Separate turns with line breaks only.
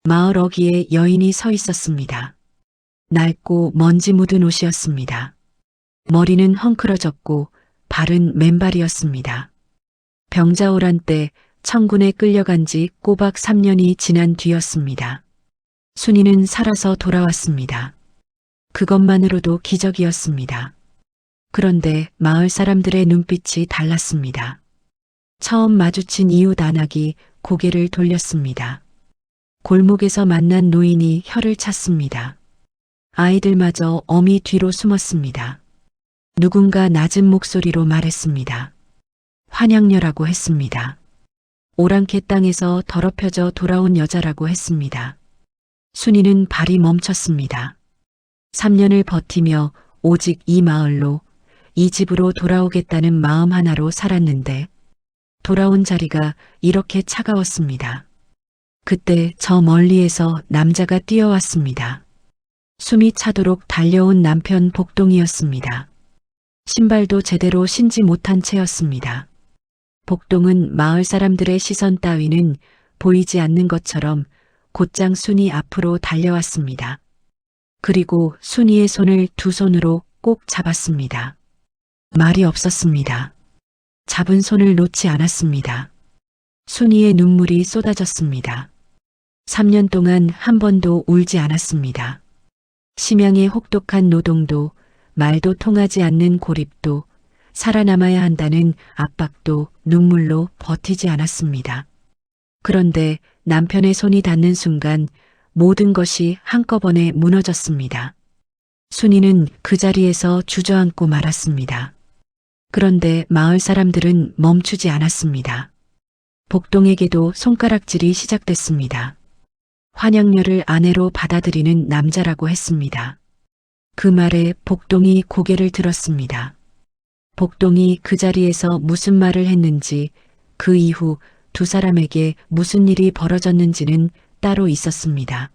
마을 어귀에 여인이 서 있었습니다. 낡고 먼지 묻은 옷이었습니다. 머리는 헝클어졌고 발은 맨발이었습니다. 병자호란 때 청군에 끌려간 지 꼬박 3년이 지난 뒤였습니다. 순이는 살아서 돌아왔습니다. 그것만으로도 기적이었습니다. 그런데 마을 사람들의 눈빛이 달랐습니다. 처음 마주친 이웃 안악이 고개를 돌렸습니다. 골목에서 만난 노인이 혀를 찼습니다. 아이들마저 어미 뒤로 숨었습니다. 누군가 낮은 목소리로 말했습니다. 환양녀라고 했습니다. 오랑캐 땅에서 더럽혀져 돌아온 여자라고 했습니다. 순이는 발이 멈췄습니다. 3년을 버티며 오직 이 마을로, 이 집으로 돌아오겠다는 마음 하나로 살았는데 돌아온 자리가 이렇게 차가웠습니다. 그때 저 멀리에서 남자가 뛰어왔습니다. 숨이 차도록 달려온 남편 복동이었습니다. 신발도 제대로 신지 못한 채였습니다. 복동은 마을 사람들의 시선 따위는 보이지 않는 것처럼 곧장 순이 앞으로 달려왔습니다. 그리고 순이의 손을 두 손으로 꼭 잡았습니다. 말이 없었습니다. 잡은 손을 놓지 않았습니다. 순이의 눈물이 쏟아졌습니다. 3년 동안 한 번도 울지 않았습니다. 심양의 혹독한 노동도, 말도 통하지 않는 고립도, 살아남아야 한다는 압박도 눈물로 버티지 않았습니다. 그런데 남편의 손이 닿는 순간 모든 것이 한꺼번에 무너졌습니다. 순이는 그 자리에서 주저앉고 말았습니다. 그런데 마을 사람들은 멈추지 않았습니다. 복동에게도 손가락질이 시작됐습니다. 환양녀를 아내로 받아들이는 남자라고 했습니다. 그 말에 복동이 고개를 들었습니다. 복동이 그 자리에서 무슨 말을 했는지, 그 이후 두 사람에게 무슨 일이 벌어졌는지는 따로 있었습니다.